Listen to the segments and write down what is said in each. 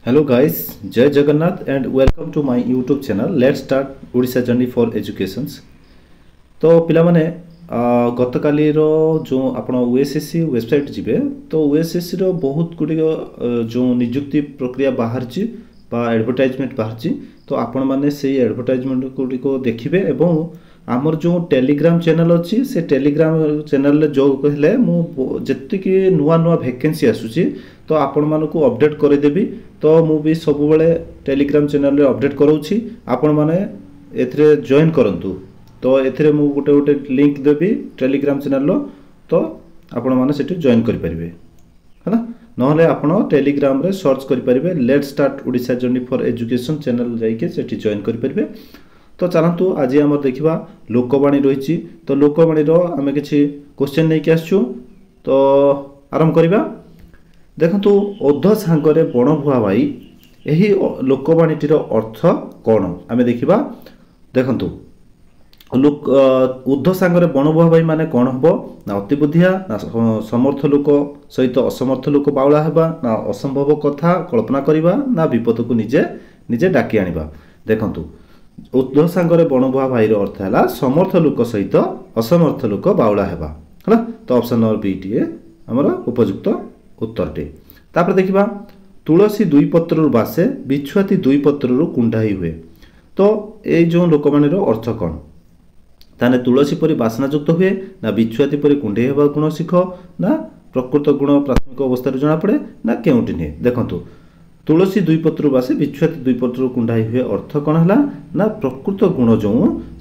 Hello guys, Jai Jagannath and welcome to my YouTube channel. Let's start Odisha journey for educations. तो पिला माने गत काली रो जो आपण ओएसएससी वेबसाइट जिबे तो ओएसएससी रो बहुत गुडी जो नियुक्ति प्रक्रिया बाहर छि बा एडवर्टाइजमेंट बाहर छि तो आपण माने सेही एडवर्टाइजमेंट गुडी को देखिबे एवं आमर जो टेलीग्राम चैनल अच्छी से टेलीग्राम चैनल जो कहले मु जत्ति कि नुआ नुआ वैकेंसी आसुची तो आपण मानकु अपडेट कर देबी तो मु भी सब बेले टेलीग्राम चैनल रे अपडेट करूची आपण माने एथरे जॉइन करंतु तो एथरे मु गोटे गोटे लिंक देबी टेलीग्राम चैनल रो तो आपण माने सेठी जॉइन करि परिबे हैना नहले आपण टेलीग्राम रे सर्च करि परिबे let's start Odisha journey for education channel जाइके सेठी जॉइन करि परिबे। तो चलतु आज आम देखा लोकवाणी रही तो लोकवाणी आम कि क्वेश्चन नहीं आसचु तो आरंभ करवा देखु ओध सांगरे बण भुआ भाई यही लोकवाणीटीर अर्थ कौन आम देखा देखु उर्ध सांगरे बण भुआ भाई माने कौन हम ना अति बुद्धिया ना समर्थ लोक सहित असमर्थ लोक बाउला हेबा ना असंभव कथा कल्पना करवा ना विपद को निजे निजे डाकी आनिबा। देखंतु उर्ध सांगरे बण भुआ भाई अर्थ है समर्थ लोक सहित असमर्थ लोक बाउला हेबा है तो ऑप्शन नंबर बी टी आमर उपयुक्त उत्तरटे। तापर देखिबा तुलसी दुई पत्रु बासे बिछुआती दुई पत्रु कुंडाई हुए तो ये जो लोकवाणी अर्थ कौन ताने तुलसी परी बासनायुक्त हुए ना बिछुआती परी कुंडे हेबा गुण शिख ना प्रकृत गुण प्राथमिक अवस्था जना पड़े ना केउटी नहीं। देखंतु तुलसी दुई पत्रु बासे बिछुआती दुई पत्रु कुंडाई हुए अर्थ कौन है ना प्रकृत गुण जो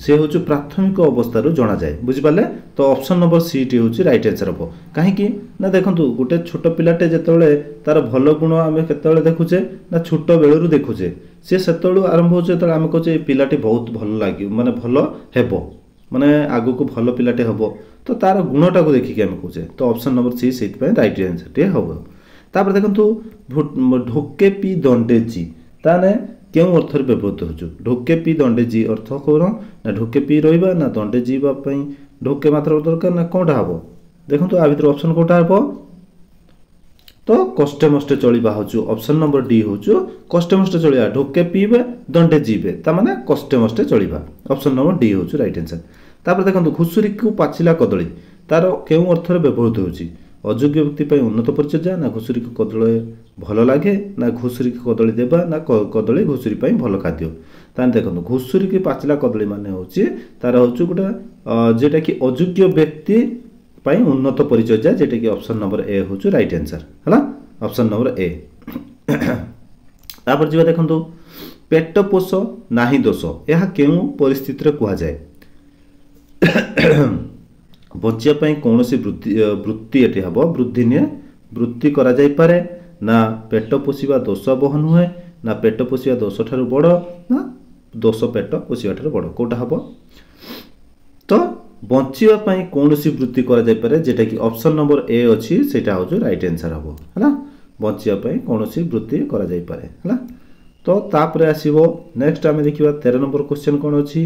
से हूँ प्राथमिक अवस्था जना जाए बुझिपारे तो ऑप्शन नंबर सी टी हूँ राइट आंसर हम कहीं ना देखो गोटे छोट पिलाटे जिते तार भल गुण आम के देखुचे ना छोट बेलू देखुचे सी से आरंभ हो आम कहे पिलाटी बहुत भल लगे माने भल हेब माने आगु को भल पिलाटे हम तो तार गुणटा को देखिए आम कहे तो ऑप्शन नंबर सी से राइट आंसर टे हम। तापर देखंतु ढोके पी दंडे जी ताने केउ अर्थ व्यवहृत हो ढोके पी दंडे जी अर्थ कौन ना ढोके पी रहिबा ना दंडे जीवा पई ढोके मात्र दरकार ना कोटा हबो। देखंतु आ भितर ऑप्शन कोटा हबो तो कष्टे मष्टे चलिबा होचु ऑप्शन नंबर डी होचु कष्टे मष्टे चलिबा ढोके पीबे दंडे जीबे ता माने कष्टे मष्टे चलिबा ऑप्शन नंबर डी होचु राइट आंसर। तापर देखंतु घुसुरी को पाचिला कदली तार केउ अर्थ व्यवहृत होची अयोग्य व्यक्ति पर उन्नत परिचर्या ना घुसुरी को कदली भल लगे ना घुसुरी को कदली देवा ना कदली घुसुरी पर भल खाद्य ताने देखो घुसुरी की पाचिला कदली मान हूँ तार हूँ गोटे जेटा कि अयोग्य व्यक्ति पर उन्नत परिचर्या जेटा कि ऑप्शन नंबर ए हूँ राइट आंसर है ऑप्शन नंबर ए। तापर जी देखो पेट पोष नाही दोष यह केउ परिस्थिति कह जाए बचापी कौन सी वृत्ति ये हम वृद्धि नुहे वृत्ति करा जाई पारे ना पेट पोषिबा दोष बह नुहे ना पेट पोषिबा दोष ठारू बड़ ना दोष पेट पोषिबा ठारू बड़ कोटा हम तो बचापी कौन सी वृत्ति करा जाई पारे जेटा कि ऑप्शन नंबर ए अच्छी सेटा हो राइट आंसर हम है बचापी कौन सी वृत्ति करा जाई पारे है तो तापर आसीबो नेक्स्ट आमे देखिबा 13 नंबर क्वेश्चन कौन अच्छी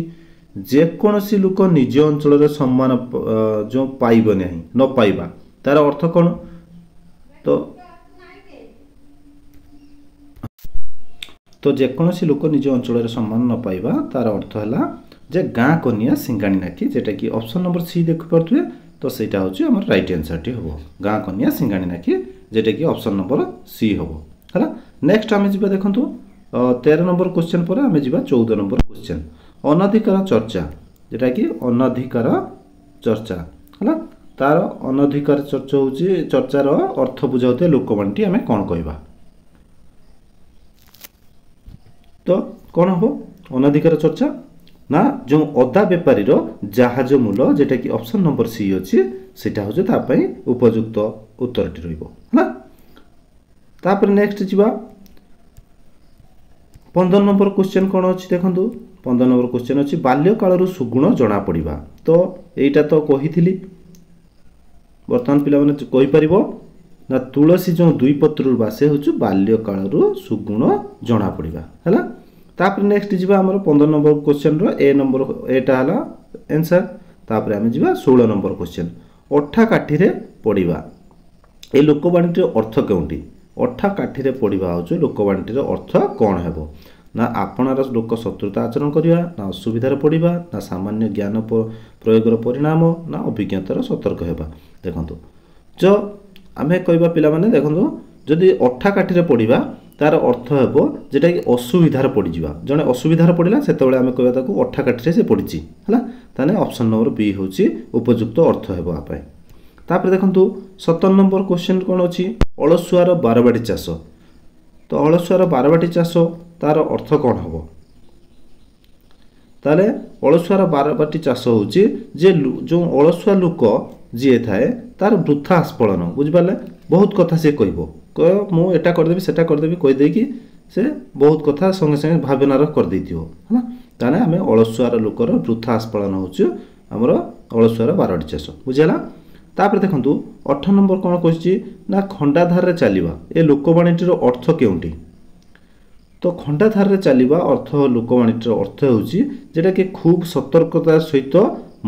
जेकोसी लोक निज अंचल सम्मान जो पाइब नहीं न पाइबा तार अर्थ कौन तो जेकोसी लोक निज अंचल सम्मान न पाइबा तार अर्थ है जे गाँ कनिया सिंगाणी नाकी जेटा कि ऑप्शन नंबर सी देख पारे तो सेटा हूँ आम राइट आंसर टी हम गाँ कनिया सिंगाणी नाकी जेटा कि ऑप्शन नंबर सी हम है। नेक्स्ट आम जा देखु 13 नंबर क्वेश्चन पर आम जा 14 नंबर क्वेश्चन अनधिकार चर्चा जेटा कि अनधिकार चर्चा है तार अनधिकार चर्चा हूँ चर्चार अर्थ बुझाते लोकवाणी आम कौन कहवा तो कौन हम अनधिकार चर्चा ना जो अदा बेपारी जहाज मूल जेटा कि ऑप्शन नंबर सी अच्छी सेटा हूँ तापाई उपयुक्त उत्तरटी रहा तापर नेक्स्ट जी 15 नंबर क्वेश्चन कौन अच्छी देखो 15 नंबर क्वेश्चन अच्छी बाल्यकाल सुगुण जना पड़ा तो यहीटा तो कही बर्तमान पिला माने कहि परिबो ना तुलसी जो दुई पत्रु बासे हूँ बाल्यकाल सुगुण जना पड़ा है। तापर नेक्स्ट जी आमर 15 नंबर क्वेश्चन ए नंबर एटा है आंसर तापर आम जी 16 नंबर क्वेश्चन अठा काठी पड़ा ए लोकवाणी अर्थ केउंटी ଅଠା କାଠିରେ ପଡ଼ିବା ହେଉଛି ଲୋକବାଣୀଟିର ଅର୍ଥ କ'ଣ ହେବ? ନା ଆପଣାର ଲୋକ ଶତ୍ରୁତା ଆଚରଣ କରିବା, ନା ଅସୁବିଧାରେ ପଡ଼ିବା, ନା ସାମାନ୍ୟ ଜ୍ଞାନ ପ୍ରୟୋଗର ପରିଣାମ, ନା ଅଭିଜ୍ଞତାର ସତର୍କ ହେବା। ଦେଖନ୍ତୁ ଆମେ କହିବା ପିଲାମାନେ ଦେଖନ୍ତୁ ଯଦି ଅଠା କାଠିରେ ପଡ଼ିବା ତାର ଅର୍ଥ ହେବ ଯେଟାକି ଅସୁବିଧାରେ ପଡ଼ିଯିବା। ଜଣେ ଅସୁବିଧାରେ ପଡ଼ିଲା ସେତେବେଳେ ଆମେ କହିବା ତାକୁ ଅଠା କାଠିରେ ସେ ପଡ଼ିଛି ହେଲା। ତାହେଲେ ଅପସନ୍ ନମ୍ବର ବି ହେଉଛି ଉପଯୁକ୍ତ ଅର୍ଥ ହେବ ଆ ପାଇଁ। ତାପରେ ଦେଖନ୍ତୁ 17 ନମ୍ବର କ୍ୱେଶ୍ଚନ୍ କ'ଣ ଅଛି? ଅଳସୁଆର ବାରବାଟୀ ଚାଷ। ତ ଅଳସୁଆର ବାରବାଟୀ ଚାଷ ତାର ଅର୍ଥ କ'ଣ ହେବ? ତାହେଲେ ଅଳସୁଆର ବାରବାଟୀ ଚାଷ ହେଉଛି ଯେ ଯେଉଁ ଅଳସୁଆ ଲୋକ ଯିଏ ଥାଏ ତାର ବୃଥା ଆସ୍ଫଳନ। ବୁଝିପାରିଲେ? ବହୁତ କଥା ସେ କହିବ ମୁଁ ଏଟା କରିଦେବି ସେଟା କରିଦେବି କହିଦେଇକି ସେ ବହୁତ କଥା ସଙ୍ଗେ ସଙ୍ଗେ ଭାବନାର କରିଦେଇଥିବ ହେଲା। ତାହେଲେ ଆମେ ଅଳସୁଆର ଲୋକର ବୃଥା ଆସ୍ଫଳନ ହେଉଛି ଆମର ଅଳସୁଆର ବାରବାଟୀ ଚାଷ। ବୁଝିହେଲା? ତାପରେ ଦେଖନ୍ତୁ 18 ନମ୍ବର କ'ଣ କହିଛି? ନା ଖଣ୍ଡାଧାରରେ ଚାଲିବା। ଏ ଲୋକବାଣୀଟିର ଅର୍ଥ କେଉଁଠି? ତ ଖଣ୍ଡାଧାରରେ ଚାଲିବା ଅର୍ଥ ଲୋକବାଣୀଟିର ଅର୍ଥ ହେଉଛି ଯେଉଁଟାକି ଖୁବ୍ ସତର୍କତାର ସହିତ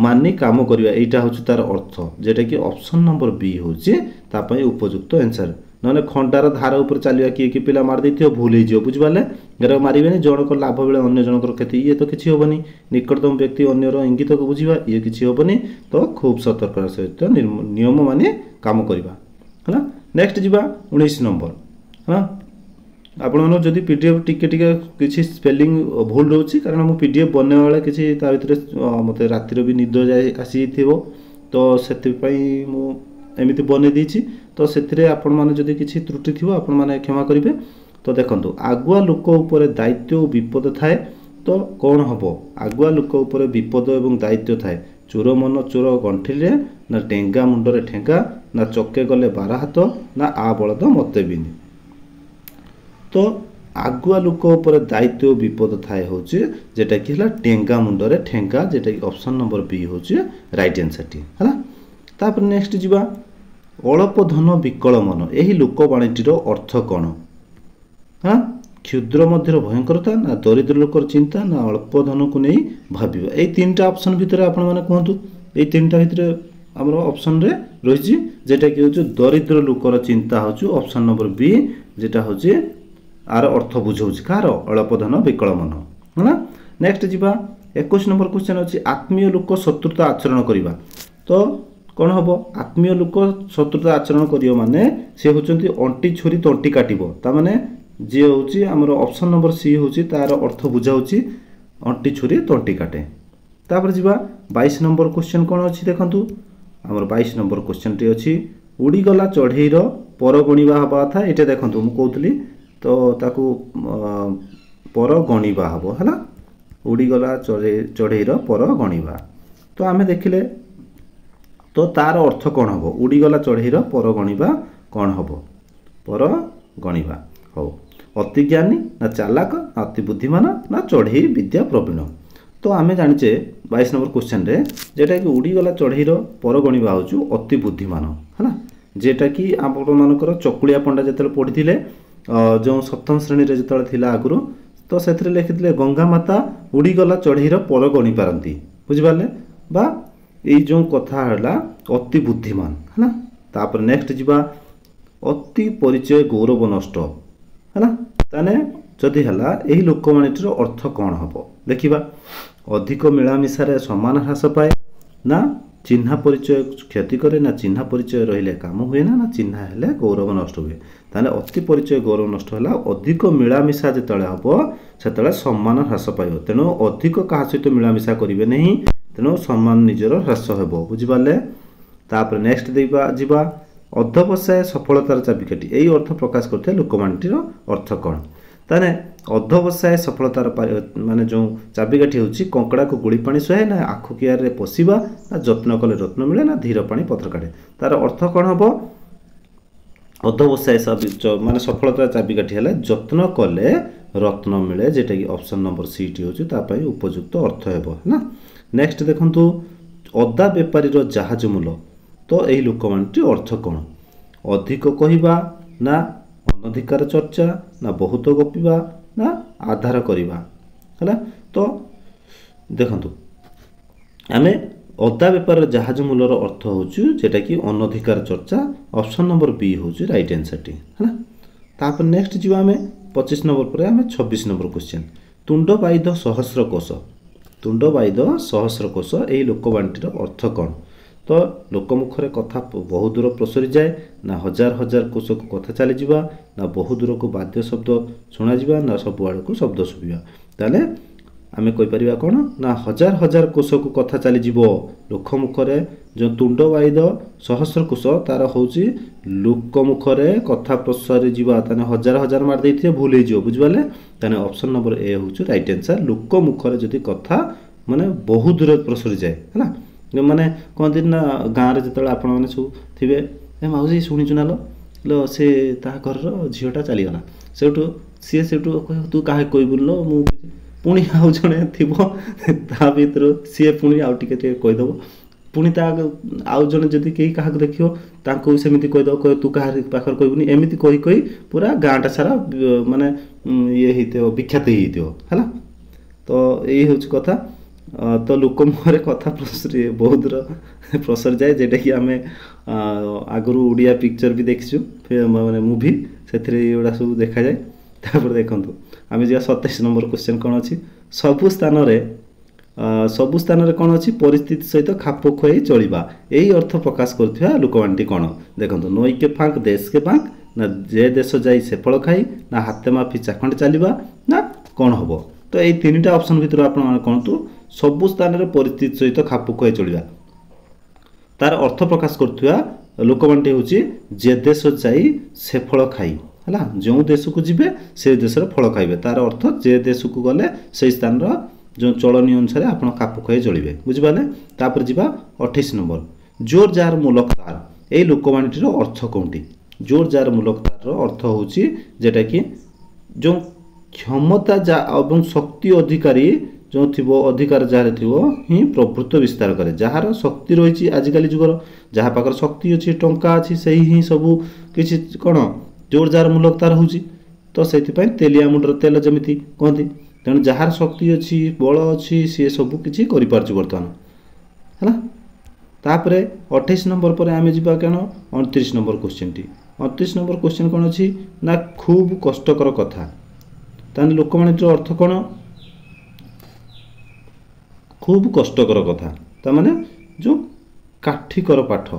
ମାନି କାମ କରିବା। ଏଇଟା ହେଉଛି ତାର ଅର୍ଥ, ଯେଉଁଟାକି ଅପସନ୍ ନମ୍ବର ବି ହେଉଛି ତା ପାଇଁ ଉପଯୁକ୍ତ ଆନ୍ସର। ନହେଲେ ଖଣ୍ଡାର ଧାର ଉପରେ ଚାଲିବା କିଏ କିଏ ପିଲା ମାରି ଦେଇଥିବ ଭୁଲ ହେଇଯିବ। ବୁଝିପାରିଲେ? ଏରା ମାରିବେନି। ଜଣଙ୍କର ଲାଭ ବେଳେ ଅନ୍ୟ ଜଣଙ୍କର କ୍ଷତି, ଇଏ ତ କିଛି ହେବନି। ନିକଟତମ ବ୍ୟକ୍ତି ଅନ୍ୟର ଇଙ୍ଗିତକୁ ବୁଝିବା, ଇଏ କିଛି ହେବନି। ତ ଖୁବ୍ ସତର୍କତାର ସହିତ ନିୟମ ମାନି କାମ କରିବା ହେଲା। ନେକ୍ସଟ ଯିବା 19 ନମ୍ବର ହେଲା। ଆପଣଙ୍କର ଯଦି PDF ଟିକେ କିଛି ସ୍ପେଲିଂ ଭୁଲ ରହୁଛି କାରଣ ମୁଁ PDF ବନେଇବା ବେଳେ କିଛି ତା ଭିତରେ ମୋତେ ରାତିରେ ବି ନିଦ ଆସିଯାଇଥିବ, ତ ସେଥିପାଇଁ ମୁଁ ଏମିତି ବନେଇ ଦେଇଛି। ତ ସେଥିରେ ଆପଣମାନେ ଯଦି କିଛି ତ୍ରୁଟି ଥିବ ଆପଣମାନେ କ୍ଷମା କରିବେ। ତ ଦେଖନ୍ତୁ ଆଗୁଆ ଲୋକ ଉପରେ ଦାୟିତ୍ୱ ଓ ବିପଦ ଥାଏ। ତ କ'ଣ ହେବ? ଆଗୁଆ ଲୋକ ଉପରେ ବିପଦ ଏବଂ ଦାୟିତ୍ୱ ଥାଏ। ଚୋର ମନ ଚୋର ଗଣ୍ଠିରେ, ନା ଟେଙ୍ଗା ମୁଣ୍ଡରେ ଠେଙ୍ଗା, ନା ଚକେ ଗଲେ 12 ହାତ, ନା ଆ ବଳଦ ମୋତେ ବିନି। ତ ଆଗୁଆ ଲୋକ ଉପରେ ଦାୟିତ୍ୱ ଓ ବିପଦ ଥାଏ ହେଉଛି ଯେଟାକି ହେଲା ଟେଙ୍ଗା ମୁଣ୍ଡରେ ଠେଙ୍ଗା, ଯେଟାକି ଅପସନ୍ ନମ୍ବର ବି ହେଉଛି ରାଇଟ୍ ଆନ୍ସରଟି ହେଲା। ତାପରେ ନେକ୍ସଟ ଯିବା ଅଳପ ଧନ ବିକଳ ମନ। ଏହି ଲୋକବାଣୀଟିର ଅର୍ଥ କ'ଣ? ହଁ, କ୍ଷୁଦ୍ର ମଧ୍ୟର ଭୟଙ୍କରତା, ନା ଦରିଦ୍ର ଲୋକର ଚିନ୍ତା, ନା ଅଳ୍ପ ଧନକୁ ନେଇ ଭାବିବା। ଏଇ ତିନିଟା ଅପସନ୍ ଭିତରେ ଆପଣମାନେ କୁହନ୍ତୁ। ଏଇ ତିନିଟା ଭିତରେ ଆମର ଅପସନ୍ରେ ରହିଛି ଯେଟାକି ହେଉଛି ଦରିଦ୍ର ଲୋକର ଚିନ୍ତା ହେଉଛି ଅପସନ୍ ନମ୍ବର ବି, ଯେଟା ହେଉଛି ଆର ଅର୍ଥ ବୁଝାଉଛି କାହାର? ଅଳପ ଧନ ବିକଳ ମନ ହେଲା। ନେକ୍ସଟ ଯିବା 21 ନମ୍ବର କ୍ୱେଶ୍ଚନ୍ ଅଛି ଆତ୍ମୀୟ ଲୋକ ଶତ୍ରୁତା ଆଚରଣ କରିବା। ତ କ'ଣ ହେବ? ଆତ୍ମୀୟ ଲୋକ ଶତ୍ରୁତା ଆଚରଣ କରିବ ମାନେ ସେ ହେଉଛନ୍ତି ଅଣ୍ଟି ଛୁରୀ ତଣ୍ଟି କାଟିବ। ତାମାନେ ଯିଏ ହେଉଛି ଆମର ଅପସନ୍ ନମ୍ବର ସି ହେଉଛି ତାର ଅର୍ଥ ବୁଝାଉଛି ଅଣ୍ଟି ଛୁରୀ ତଣ୍ଟି କାଟେ। ତାପରେ ଯିବା 22 ନମ୍ବର କ୍ୱେଶ୍ଚନ୍ କ'ଣ ଅଛି ଦେଖନ୍ତୁ। ଆମର 22 ନମ୍ବର କ୍ୱେଶ୍ଚନ୍ଟି ଅଛି ଉଡ଼ିଗଲା ଚଢ଼େଇର ପର ଗଣିବା ହେବା କଥା। ଏଇଟା ଦେଖନ୍ତୁ ମୁଁ କହୁଥିଲି ତ ତାକୁ ପର ଗଣିବା ହେବ ହେଲା। ଉଡ଼ିଗଲା ଚଢ଼େଇର ପର ଗଣିବା। ତ ଆମେ ଦେଖିଲେ ତ ତାର ଅର୍ଥ କ'ଣ ହେବ? ଉଡ଼ିଗଲା ଚଢ଼େଇର ପର ଗଣିବା କ'ଣ ହେବ? ପର ଗଣିବା। ହଉ, ଅତି ଜ୍ଞାନୀ, ନା ଚାଲାକ, ନା ଅତି ବୁଦ୍ଧିମାନ, ନା ଚଢ଼େଇ ବିଦ୍ୟା ପ୍ରବୀଣ। ତ ଆମେ ଜାଣିଛେ 22 ନମ୍ବର କ୍ୱେଶ୍ଚନ୍ରେ ଯେଟାକି ଉଡ଼ିଗଲା ଚଢ଼େଇର ପର ଗଣିବା ହେଉଛି ଅତି ବୁଦ୍ଧିମାନ ହେଲା। ଯେଟାକି ଆପଣମାନଙ୍କର ଚକୁଳିଆ ପଣ୍ଡା ଯେତେବେଳେ ପଢ଼ିଥିଲେ ଯେଉଁ 7ମ ଶ୍ରେଣୀରେ ଯେତେବେଳେ ଥିଲା ଆଗରୁ, ତ ସେଥିରେ ଲେଖିଥିଲେ ଗଙ୍ଗା ମାତା ଉଡ଼ିଗଲା ଚଢ଼େଇର ପର ଗଣି ପାରନ୍ତି। ବୁଝିପାରିଲେ? ବା ଏଇ ଯେଉଁ କଥା ହେଲା ଅତି ବୁଦ୍ଧିମାନ ହେଲା। ତାପରେ ନେକ୍ସଟ ଯିବା ଅତି ପରିଚୟ ଗୌରବ ନଷ୍ଟ ହେଲା। ତାହେଲେ ଯଦି ହେଲା ଏହି ଲୋକବାଣୀଟିର ଅର୍ଥ କ'ଣ ହେବ ଦେଖିବା। ଅଧିକ ମିଳାମିଶାରେ ସମ୍ମାନ ହ୍ରାସ ପାଏ, ନା ଚିହ୍ନା ପରିଚୟ କ୍ଷତି କରେ, ନା ଚିହ୍ନା ପରିଚୟ ରହିଲେ କାମ ହୁଏ ନା, ନା ଚିହ୍ନା ହେଲେ ଗୌରବ ନଷ୍ଟ ହୁଏ। ତାହେଲେ ଅତି ପରିଚୟ ଗୌରବ ନଷ୍ଟ ହେଲା। ଅଧିକ ମିଳାମିଶା ଯେତେବେଳେ ହେବ ସେତେବେଳେ ସମ୍ମାନ ହ୍ରାସ ପାଇବ। ତେଣୁ ଅଧିକ କାହା ସହିତ ମିଳାମିଶା କରିବେ ନାହିଁ, ତେଣୁ ସମ୍ମାନ ନିଜର ହ୍ରାସ ହେବ। ବୁଝିପାରିଲେ? ତାପରେ ନେକ୍ସଟ ଯିବା ଅଧ୍ୟବସାୟ ସଫଳତାର ଚାବିକାଠି। ଏହି ଅର୍ଥ ପ୍ରକାଶ କରୁଥିବା ଲୋକବାଣୀଟିର ଅର୍ଥ କ'ଣ? ତାହେଲେ ଅଧ୍ୟବସାୟ ସଫଳତାର ମାନେ ଯେଉଁ ଚାବିକାଠି ହେଉଛି କଙ୍କଡ଼ାକୁ ଗୁଳି ପାଣି ସୁହାଏ, ନା ଆଖୁ କିଆରିରେ ପଶିବା, ନା ଯତ୍ନ କଲେ ରତ୍ନ ମିଳେ, ନା ଧୀର ପାଣି ପତ୍ର କାଟେ। ତାର ଅର୍ଥ କ'ଣ ହେବ? ଅଧ୍ୟବସାୟ ମାନେ ସଫଳତାର ଚାବିକାଠି ହେଲେ ଯତ୍ନ କଲେ ରତ୍ନ ମିଳେ, ଯେଟାକି ଅପସନ୍ ନମ୍ବର ସିଟି ହେଉଛି ତା ପାଇଁ ଉପଯୁକ୍ତ ଅର୍ଥ ହେବ ହେଲା। ନେକ୍ସଟ ଦେଖନ୍ତୁ ଅଦା ବେପାରୀର ଜାହାଜ ମୂଲ। ତ ଏହି ଲୋକବାଣୀଟି ଅର୍ଥ କ'ଣ? ଅଧିକ କହିବା, ନା ଅନଧିକାର ଚର୍ଚ୍ଚା, ନା ବହୁତ ଗପିବା, ନା ଆଧାର କରିବା ହେଲା। ତ ଦେଖନ୍ତୁ ଆମେ ଅଦା ବେପାରର ଜାହାଜ ମୂଲର ଅର୍ଥ ହେଉଛି ଯେଟାକି ଅନଧିକାର ଚର୍ଚ୍ଚା। ଅପସନ୍ ନମ୍ବର ବି ହେଉଛି ରାଇଟ୍ ଆନ୍ସରଟି ହେଲା। तापर नेक्स्ट जी आम 25 नंबर पर आम 26 नंबर क्वेश्चन तुंड बाइद सहस्र कोश तुंड बाइद सहस्र कोश यही लोकवाणीर अर्थ कौन तो लोकमुखर कथा बहुत दूर प्रसरी जाए ना हजार हजार कोश को कथा चली जावा ना बहुत दूर को वाद्य शब्द शुणा ना सब आड़ को शब्द शुभा ताले आमे कहीपर कौन ना हजार हजार कोश को कथा चली लोकमुखरे जो तुंड वाइद सहस्र कोश तार हूँ लोकमुखरे कथा प्रसारी जावा ताने हजार हजार मार देते भूल हो बुझिपारे ताने ऑप्शन नंबर ए हूँ राइट आंसर लोकमुखरे जदि कथा माने बहुत दूर प्रसरी जाए है मैंने कहते ना गाँव में जो आपण मैंने सब थे मौसी शुणुचु ना लो से घर झीटा चलीगला से सी से तू क्या कहबुन लो मु पुणी आउ जड़े थी भर सी पुणी आउ टे कहीदेव पुणी आउ जड़े जदि कहीं क्या देखो सेमती कहीदेव कह तू क्या पाखर कहबुनि एमती कही कही पूरा गाँटा सारा माने ये विख्यात है तो यही हूँ कथा तो लोकमुखरे कथा प्रसरी बहुत दूर प्रसर जाए जेटा कि आम आगु ओडिया पिक्चर भी देखीचु माने मूवी से युवा सब देखा जाए तापर देखूँ आम जा 27 नंबर क्वेश्चन कौन अच्छी सबु स्थान कौन अच्छी परिस्थिति सहित खाप खुआई चलवा यही अर्थ प्रकाश करुवा लोकवाणी कौन देखो नई के फाँक देश के फाँक ना जे देश जाई से फल खाई ना हाथे माफी चाखंड चलवा ना कौन हम तो यही 3टा ऑप्शन भितर आप कहतु सबु स्थान परिस्थिति सहित खाप खुआई चलवा तार अर्थ प्रकाश करुवा लोकवाणी हूँ जे देश जाई से फल खाई है जो देश को जीवे से देशर फल खाइबे तार अर्थ जे देश को गले से स्थान जो चलनी अनुसार आप खाप खुआई चलिए बुझिपारे तापर जी 28 नंबर जोर जार मूलक तार यही लोकवाणीर अर्थ कौटी जोर जार मूलक तार अर्थ हूँ जेटा कि जो क्षमता और शक्ति अधिकारी जो थी अधिकार जार थी ही प्रभुत्व विस्तार करे जार शक्ति रही आजिकल जुगर जहाँ पाखर शक्ति अच्छी टंका अच्छी से ही सबू किसी कौन जोर जार मूलक तार हूँ तो से तेलिया मुंडर तेल जमी कहती तेणु जार शक्ति अच्छी बल अच्छी सी सबू किसी बर्तमान है तापर 28 नंबर पर आम जा क्या 29 number question T 29 number question कौन अच्छी ना खूब कष्टकर कथा ताने लोकवाणी अर्थ कौन खूब कष्टकर कथा ताने जो काठिकर पाठ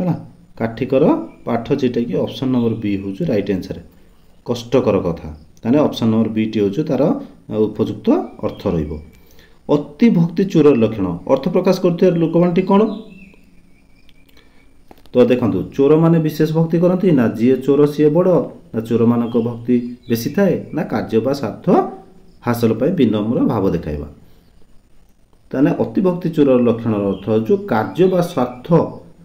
है काठिकर पाठ जेटा कि ऑप्शन नंबर बी हूँ राइट आंसर कष्टकर कथा ताने ऑप्शन नंबर बी टी हूँ तार उपयुक्त अर्थ रति भक्ति चोर लक्षण अर्थ प्रकाश करते लोकवाणी कौन तो देखो चोर माने विशेष भक्ति करती ना जी चोर सी बड़ ना चोर मान भक्ति बेसी थाए ना कार्य बा स्वार्थ हासिल विनम्र भाव देखाइबा ताने अति भक्ति चोर लक्षण अर्थ जो कार्य बा स्वार्थ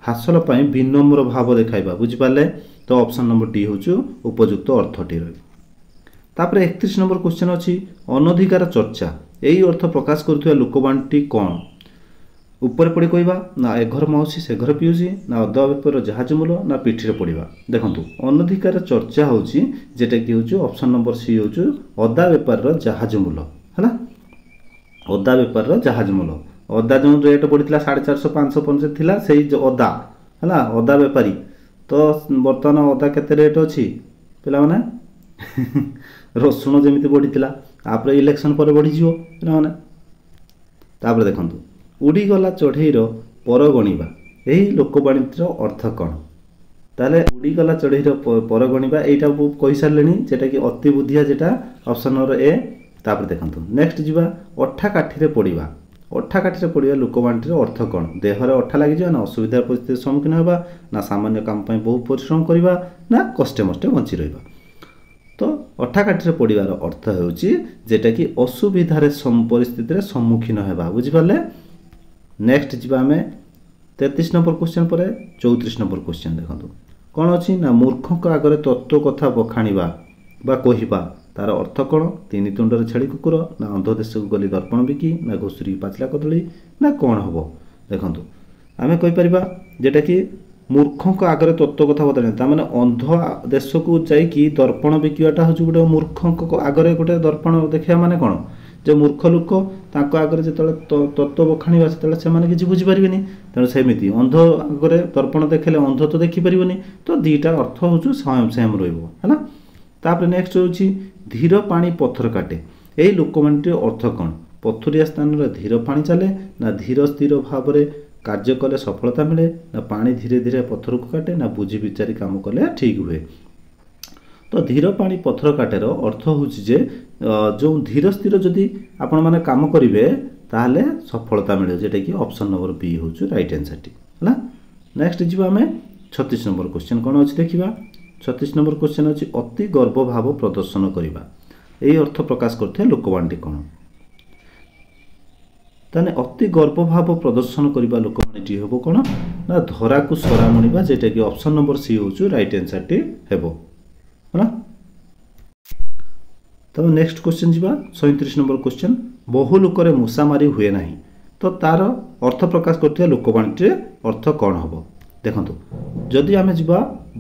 हासिल विनम्र भाव देखाइबा बुझिपारे तो ऑप्शन नंबर डी हूँ उपयुक्त अर्थटी रही तापर 31 नंबर क्वेश्चन अच्छी अनधिकार चर्चा यही अर्थ प्रकाश करुवा लोकवाणी कौन ऊपर पड़ी कहवा ना ए घर माउसी से घर पिउसी ना अदा बेपार जहाज मूल ना पिठी पड़ा देखो अनधिकार चर्चा हूँ जेटा कि हूँ ऑप्शन नंबर सी हूँ अदा बेपार जहाज मूल है अदा बेपार जहाज मूल अदा जो रेट पड़ा 450 550 थिला से अदा है अदा बेपारी तो बर्तमान अदा केते रेट अच्छी पे रसुण जमी बढ़ी आप इलेक्शन पर बढ़ीज पे देखो उड़ीगला चढ़ईर पर गणवा यही लोकवाणीर अर्थ कौन ताले उड़ीगला चढ़ईर पर गणवा यहाँ कही सारे जेटा कि अति बुद्धिया जेटा ऑप्शन नंबर ए तापर देखो नेक्स्ट जीवा अठा काठी पड़ा अठा काठी पड़ा लोकवाणीर अर्थ कौन देहर अठा लगी ना असुविधा परिस्थिति सम्मुखीन होगा ना सामान्य काम बहुत परिश्रम करवा ना कष्टे मष्टे बंची रहा तो अठा काठी पड़ार अर्थ होटा कि असुविधार परिस्थिति सम्मुखीन होगा बुझिपारे नेक्स्ट जी आम 33 नंबर क्वेश्चन पर 34 नंबर क्वेश्चन देखो कौन अच्छी ना मूर्ख आगे तत्व कथा बखाणवा बा कहवा तार अर्थ कौन 3 तुंडर छेली कुकुर ना अंध देश को गली दर्पण बिकी ना घुषुरी पाचला कदली ना कौन हम देखो आम कहीपर जेटा कि मूर्ख आगे तत्व कथा बताने मैंने अंध देश को जाकि दर्पण बिकवाटा हूँ गोटे मूर्ख आगे गोटे दर्पण देखा माने कौन जो मूर्ख लोक आगे जो तत्व बखाणवा से किसी बुझीपारे तेणु सेमती अंध आगे दर्पण देखले अंध तो देखिपारे तो 2टा अर्थ हूँ सेम सेम रहा तापर नेक्स्ट होची धीर पानी पत्थर काटे एई लोकमानटी अर्थ कौन पथुरिया स्थान रे धीर पानी चले ना धीर स्थिर भाव में कार्य कले सफलता मिले ना पानी धीरे धीरे पत्थर को काटे ना बुझी विचारी काम कले ठीक हुए। तो धीर पानी पत्थर काटेर अर्थ होची जे जो धीर स्थिर जदि आपण माने काम करिवे ताहले सफलता मिले जेटा कि ऑप्शन नंबर बी होची राइट आंसर टी हला। नेक्स्ट जीवा हमें 36 नंबर क्वेश्चन कोन अछि देखिबा। 36 नंबर क्वेश्चन अछि अति गर्व भाव प्रदर्शन करिबा एई अर्थ प्रकाश करथे लोकवाणी कोन ताने अति गर्व भाव प्रदर्शन करिबा लोकवाणी हेबो कोन ना धरा को सरा मणिबा जेटा कि ऑप्शन नंबर सी होची राइट आंसर टी हेबो हला। तब नेक्स्ट क्वेश्चन जीवा 37 नंबर क्वेश्चन बहु लोकरे मूसा मारी हुए नहीं तो तार अर्थ प्रकाश करथिया लोकवाणी अर्थ कौन हम देखो जदि आम जा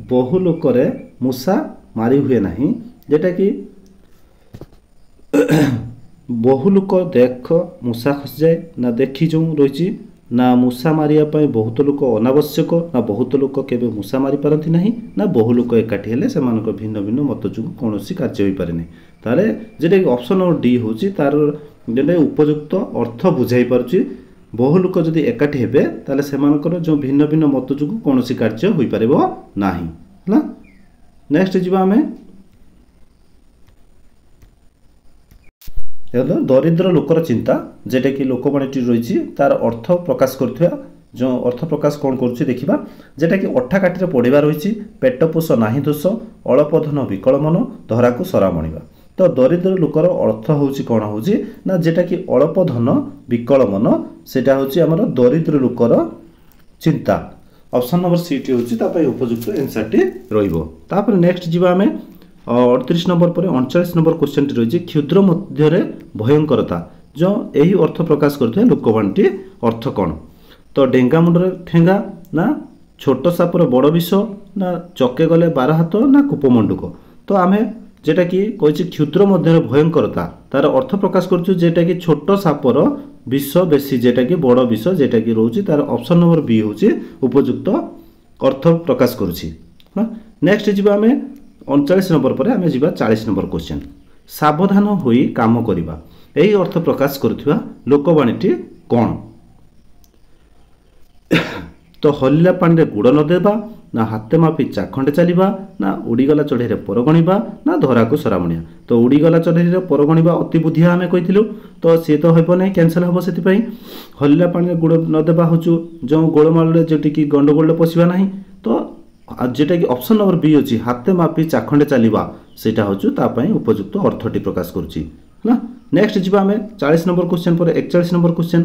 बहु लोकरे मूसा मारी हुए नहीं जेटा कि बहु लोक देख मूसा खस जाए ना देखी जो रही ना मूसा मारिया बहुत लोक अनावश्यक ना बहुत लोक केबे मूसा मारी पारती नहीं ना बहु लोक एकाठी हेले से भिन्न भिन्न मत जो कौन कार्य हो पारे ताले जेटा कि ऑप्शन नंबर डी होची तार जेटा उपयुक्त अर्थ बुझाई पारुची बहु लोक जदि एकाठी हेबे ताले सेमानकर जो भिन्न भिन्न मत जो कौन कार्य हो पारिबो नाही हला। नेक्स्ट जीवा हमें दरिद्र लोकर चिंता जेटा कि लोकवाणी रही तार अर्थ प्रकाश करथुआ जो अर्थ प्रकाश कौन करुच्ची देखा जेटा कि अठा काठी पड़ा रही पेट पोष नाही दोष अल्प धन विकल मन धरा को सरा मणिबा। तो दरिद्र लोकर अर्थ होची कौन होची ना जेटा कि अल्प धन विकल मन सेटा होची हमर दरिद्र लोकर चिंता ऑप्शन नंबर सी टी होची तापय उपयुक्त आंसर टी रहिबो। तापर नेक्स्ट जीवा हमें 38 नंबर पर 39 नंबर क्वेश्चन टी रही क्षुद्र मध्य भयंकरता जो यही अर्थ प्रकाश करते लोकवाणी अर्थ कौन तो डेंगा मुंडर ठेंगा ना छोट सापर बड़ विष ना चके गले 12 हाथ ना कूपमंडुक। तो आम जेटा कि कही क्षुद्र मध्य भयंकरता तार अर्थ प्रकाश करूँ जेटा कि छोट सापर विष बेसी जेटा कि बड़ विष जेटा कि रोचे तार ऑप्शन नंबर बी होची उपयुक्त अर्थ प्रकाश करुछि। नेक्स्ट जीवा आम 39 नंबर पर आम जा 40 नंबर क्वेश्चन सावधान होई काम करिबा यही अर्थ प्रकाश करुवा लोकवाणी कौन तो हलिला पानी रे गुड़ न देबा ना हाथे मापी चाखंडे चलवा ना उड़ीगला चढ़े परगणिबा ना धरा को सरामणिया। तो उड़ीगला चढ़े परगणिबा अति बुद्धिया आम कही तो सी तो हम ना कैनसल हम से हलिला पानी रे गुड़ न देबा हूँ जो गोलमाल जोटि गंडगोल पशिबा नहीं। तो जेटा कि ऑप्शन नंबर बी अच्छी हाथे मापी चाखंडे चलवा सेटा हूँ तापाई उपयुक्त अर्थटी प्रकाश करुच्ची ना। नेक्स्ट जीवा आम 40 नंबर क्वेश्चन पर 41 नंबर क्वेश्चन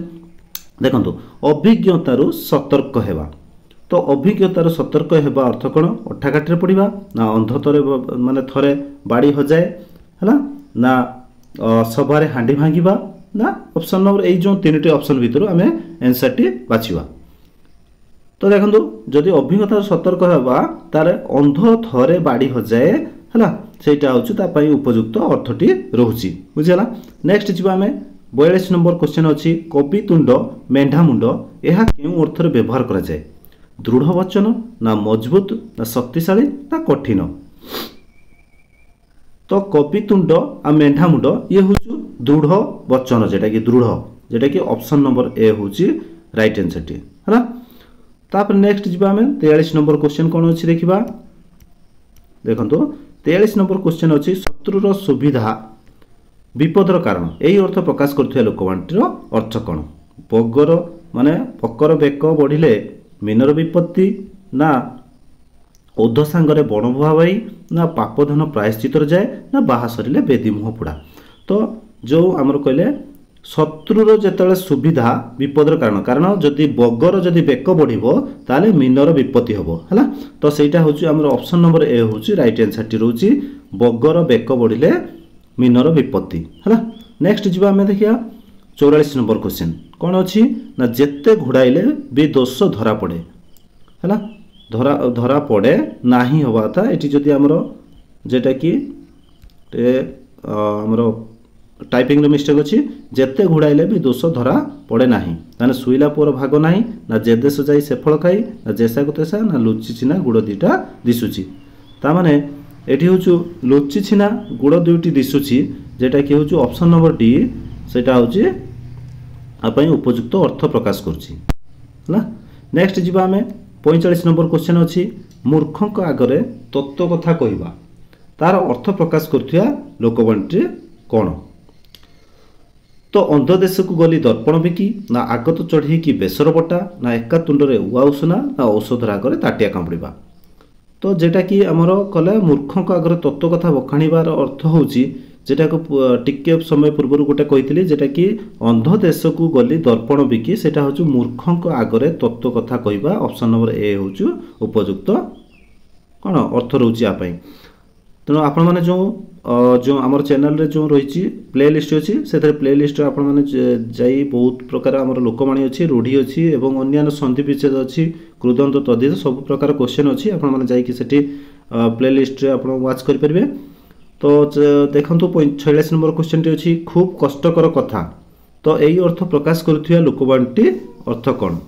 देखो अभिज्ञतारू सतर्क हेबा। तो अभिज्ञतारू सतर्क हेबा अर्थ कौन अठा काठी पड़ा ना अंधतरे माने थरे बाड़ी हजाए है ना सभारे हांडी भांगिबा ना ऑप्शन नंबर यही जो 3टी ऑप्शन भितर आम आंसर टी बाछिबा। तो देखो जदि अभिज्ञतार सतर्क हेबा तारे अंध थरे बाड़ी हजाए है सेटा हूँ तापाई उपयुक्त अर्थटी रोची बुझीगला। नेक्स्ट जीवा आम 42 नंबर क्वेश्चन अच्छी कपितुंड मेढ़ा मुंड यह क्यों अर्थ व्यवहार करा जाए दृढ़ वचन ना मजबूत ना शक्तिशाली ना कठिन। तो कपितुंड आ मेढ़ा मुंड ये हूँ दृढ़ वचन जेटा कि ऑप्शन नंबर ए हूँ राइट आंसर टी है। तापर नेक्स्ट जीवा आम 43 नंबर क्वेश्चन कौन अच्छी देखा देखो 43 नंबर क्वेश्चन अच्छी शत्रुर सुविधा विपदर कारण यही अर्थ प्रकाश करुवा लोकवाणी अर्थ कौन बगर माने पकर बेक बढ़िले मीनर विपत्ति ना ओध सांगरे बण बुहाई ना पापधन प्रायश्चित जाए ना बाहा सरिले बेदी मुह पुड़ा। तो जो आमर कहले शत्रुर जेतले सुविधा विपदर कारण कारण जदि बगर जदि बेक बढ़िबो ताले मीनर विपत्ति हबो हला। तो सेटा होची आमर ऑप्शन नंबर ए होची राइट आंसर टी रोची बगर बेक बढ़िले मीनर विपत्ति है। नेक्स्ट जीवा आम देखिया 44 नंबर क्वेश्चन कौन अच्छी ना जेते घोड़ाइले भी दोष धरा पड़े है धरा पड़े ना ही हवा था ये जदि आमर जेटा कि आमर टाइपिंग मिस्टेक अच्छी जेते घोड़ाइले भी दोष धरा पड़े ना ताने शुईला पुअर भाग ना ना जे देश जाई से फल खाई ना जेसा को तेसा ना लुचि चिना गुड़ दीटा दिशुची तामाने एठी होचु लुचि छिना गुड़ दुईटी दिशुची जेटा कि होचु ऑप्शन नंबर डी सेटा होची आपई उपयुक्त अर्थ प्रकाश करछि ना। नेक्स्ट जीवा आमे 45 नंबर क्वेश्चन अछि मूर्खक आगरे तत्व कथा कहिबा तार अर्थ प्रकाश करथिया लोकवाणी कोन। तो अंध देश को गली दर्पण बिकी ना आगत चढ़ी कि बेसर बटा ना एका तुंडरे उआ उसना ना औषध आगरे ताटिया कामुड़िबा। तो जेटा कि आमर कले मूर्खक आगरे तत्व कथा बखाणीबार अर्थ होची जेटा को टिके समय पूर्व गोटे कही जेटा कि अंध देश को गली दर्पण बिकी सेटा होचु मूर्खक आगरे तत्व कथा कहवा। ऑप्शन नंबर ए होचु उपयुक्त कौन अर्थ रोची आ पई। तेणु आपण माने जो आमर चैनल रे जो रही प्ले लिस्ट अच्छी से प्ले लिस्ट आपण माने जाई बहुत प्रकार आमर लोकवाणी अच्छी रूढ़ी अच्छी एवं अन्य संधि विच्छेद अच्छी कृदंत तद्धित सब प्रकार क्वेश्चन अच्छी आपण माने जाई कि सेठी प्ले लिस्ट रे आपण वाच करि परिबे। तो देखंतु 46 नंबर क्वेश्चन टी अच्छी खूब कष्टकर कथा। तो यही अर्थ प्रकाश करुथिया लोकवाणी अर्थ कौन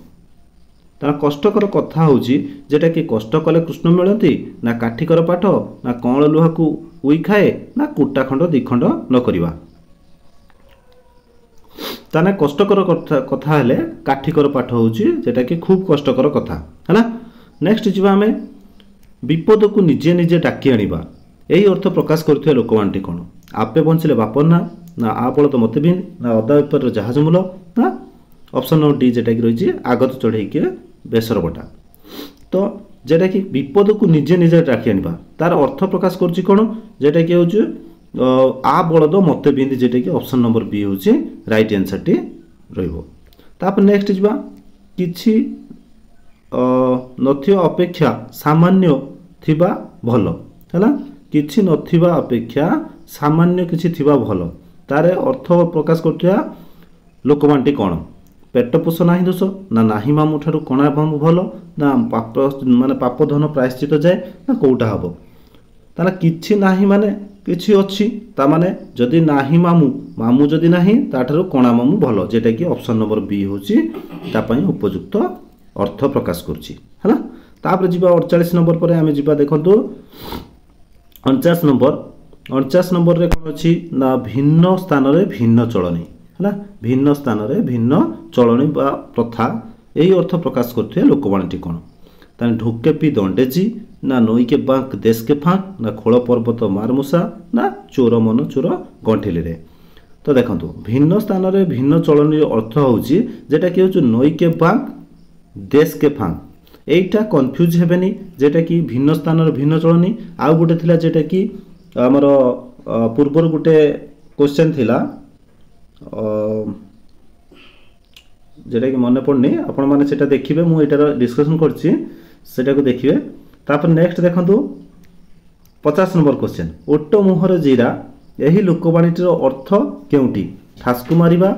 तार कष्टकर कथा होची जेटा कि कष्ट कले कृष्ण मिलती ना काठिकर पाठ ना कौन लुहा को उई खाए ना कुटा खंड दिखंड न करिवा। ताने कष्टकर कथा हेले काठिकर पाठ होची जेटा कि खूब कष्टकर कथा है ना। नेक्स्ट जीवा आमे विपद को निजे निजे डाकी आनिबा यही अर्थ प्रकाश करुथिया लोकवाणी कोन। आपे बंचिले बापर ना आ बल तो मते भी ना अदा बेपार जहाज मूल ना ऑप्शन नंबर डी जेटा कि रही आगत चढ़ई के बेसर बटा। तो जेटा कि विपद को निजे निजे डाकी आनिबा तार अर्थ प्रकाश करछि कोन जेटा कि होछु आ बलद मते बिंदी जेटा कि ऑप्शन नंबर बी होछि राइट आंसर टी रहइबो। तापर नेक्स्ट जिबा किछि नथिबा अपेक्षा सामान्य थिबा भलो हैला। किछि नथिबा अपेक्षा सामान्य किछि थिबा भलो तारे अर्थ प्रकाश करथिया लोकवाणी कोन। पेट पोष नाही दोष ना नाही मामू ठारू कणा मामू भलो ना पाप माने पाप धन प्रायश्चित जाए ना कोउटा हबो। ताला किछि नाही माने किछि अछि ता माने जदि नाही मामू मामू जदि नाही ता ठारू कणा मामू भलो जेटा कि ऑप्शन नंबर बी होची ता पई उपयुक्त अर्थ प्रकाश करछि हैला। तापर जिबा 48 नंबर पर आमे जिबा देखंतु 49 नंबर रे कोन अछि ना भिन्न स्थान रे भिन्न चलनी है भिन्न स्थान रे भिन्न चलनी बा प्रथा यही अर्थ प्रकाश करते लोकवाणी कौन। ताने ढोके पी दंडेजी ना नई के बांक देश के फांक ना खोल पर्वत मारमूसा ना चोर मन चोर गंठिली रे। तो देखंतु भिन्न स्थान रे भिन्न चलनी अर्थ होची जेटा कि होची नई के बांक देश के फांक एटा कन्फ्यूज हेबेनी जेटा कि भिन्न स्थान रे भिन्न चलनी। आउ गोटे थिला जेटा कि हमर पूर्वर गोटे क्वेश्चन थिला जेटा कि मन पड़नी आपण माने सेटा देखिबे मु एटार डिस्कशन करछि सेटा को देखिबे। तापर नेक्स्ट देखंतु 50 नंबर क्वेश्चन ओट मुहर जीरा यही लोकवाणीटर अर्थ केउटी ठासकु मारिबा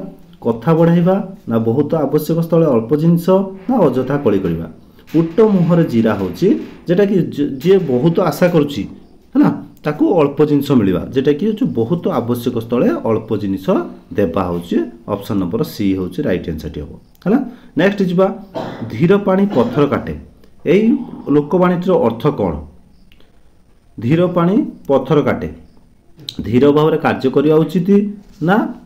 कथा बढ़ाइबा ना बहुत आवश्यक स्थले अल्प जिंस ना अजथा कଳି करिबा। ओट मुहर जीरा होची जेटा कि जे बहुत आशा करूची है ना ताकू अल्प जिनिस मिलवा जेटा कि बहुत आवश्यक स्थले अल्प जिनिस देवा होची ऑप्शन नंबर सी होची राइट आंसर टी हो है। नेक्स्ट जीवा धीर पानी पत्थर काटे यही लोकवाणीर अर्थ कौन। धीर पानी पत्थर काटे धीर भाव में कार्य करने उचित ना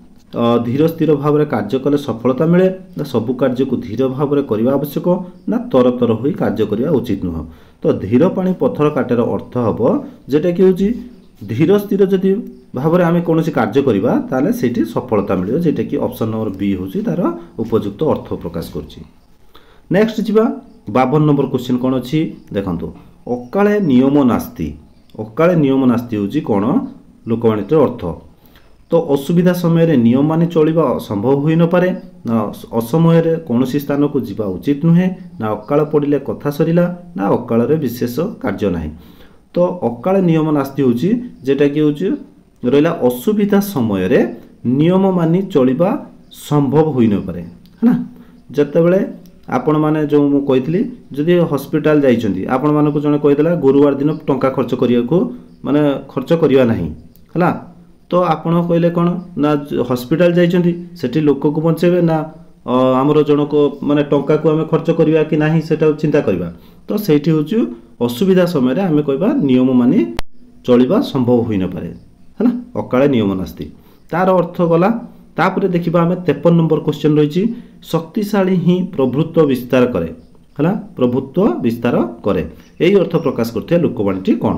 धीर स्थिर भाव में कार्य कले सफलता मिले ना सबु कार्य को धीर भाव में करने आवश्यक ना तर तर हो कार्य करने उचित नुह। तो धीर पानी पत्थर काटेर अर्थ हम जेटा कि होची धीर स्थिर जदि भाव में आम कौन कार्य करवा ताले सेठी सफलता मिले जेटा कि ऑप्शन नंबर बी होची तार उपयुक्त अर्थ प्रकाश करछि। नेक्स्ट जीवा 52 नंबर क्वेश्चन कौन अच्छी देखंतु अकाले नियम नास्ति होची कौन लोकवाणीर अर्थ। तो असुविधा समय नियम मानि चलिबा संभव होई न पारे ना असमय कौन स्थान को जीवा उचित नुहे ना अकाल पड़िले कथा सरिला ना अकाल विशेष कार्य नाही। तो अकाल नियम नास्ति होची जेटा कि होची रहिला असुविधा समय नियम मानि चलिबा संभव होई न पारे है ना। जते बेले आपण माने जो मु कहितली जदि हॉस्पिटल जाइछंती आपण मानको जने कहितला गुरुवार दिन टंका खर्च करिया को माने खर्च करिया नाही हला। तो आपण कहले कोन ना हॉस्पिटल जाइछंती सेठी लोक को बंचेबे ना हमरो जनको माने टंका को हमें खर्च करिया कि नाही सेटा चिंता करबा। तो सेठी होछु असुविधा समय रे हमें कहबा नियम मानि चलिबा संभव होई न पारे है अकाले नियम नास्ति तार अर्थ गला। तापर देखिबा आमे 53 नंबर क्वेश्चन रही शक्तिशाली ही प्रभुत्व विस्तार करे है प्रभुत्व विस्तार करे यही अर्थ प्रकाश करते लोकवाणी कौन।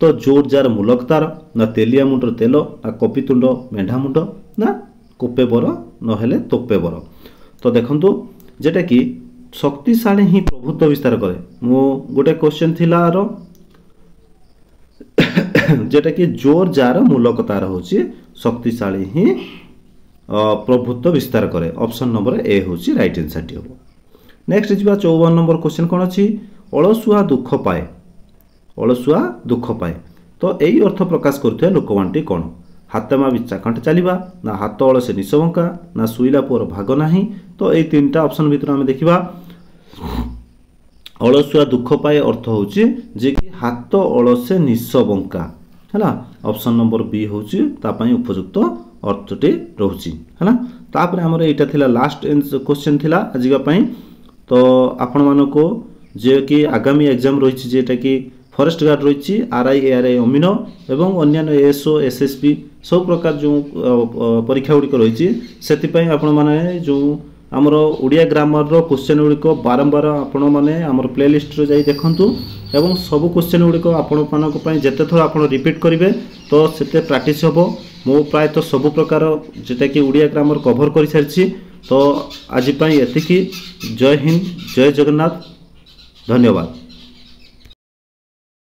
तो जोर जार मूलक तार ना तेलिया मुंडर तेल ना कपितुंड मेढा मुंड ना कोपे बर नहेले तोपे बर। तो देखंतु जेटा कि शक्तिशाली ही प्रभुत्व विस्तार करे मो गोटे क्वेश्चन थिला आरो जेटा कि जोर जार मूलक तार होची शक्तिशाली ही प्रभुत्व विस्तार करे ऑप्शन नंबर ए होची राइट आंसर टी हो। नेक्स्ट जिबा 54 नंबर क्वेश्चन कोन अछि अलसुआ दुख पाए अलसुआ दुख पाए। तो यही अर्थ प्रकाश करथि लोकवाणी कोन हाथमा बिचा कांटे चलिबा ना हाथ अलसे निशबंका ना सुइला पुर भाग नाही। तो यही तीनटा ऑप्शन भितर हम देखिबा अलसुआ दुख पाए अर्थ होची जे कि हाथ अलसे निशबंका हैला ऑप्शन नंबर बी होची ता पई उपयुक्त अर्थटी रहउची हैला। तापर हमर एटा थिला लास्ट क्वेश्चन थिला आजिगा पई। तो आपण मानको जे कि आगामी एग्जाम रही जेटा कि फॉरेस्ट गार्ड रही आरआई एआरआई अमीनो एवं अन्य एएसओ एसएसपी सब प्रकार जो परीक्षा गुड़िक रही से आपण माने जो आमर ओडिया ग्रामर रो क्वेश्चन गुड़िक बारंबार आपण माने आमर प्लेलिस्ट रे जाई देखंतु एवं सब क्वेश्चन गुड़िक आपण मानक पई जेते थोर आपण रिपीट करिवे तो सेते प्रैक्टिस हबो। मो प्राय तो सब प्रकार जेटा कि ओडिया ग्रामर कवर कर सारी। तो आज एतिकी जय हिंद जय जगन्नाथ धन्यवाद।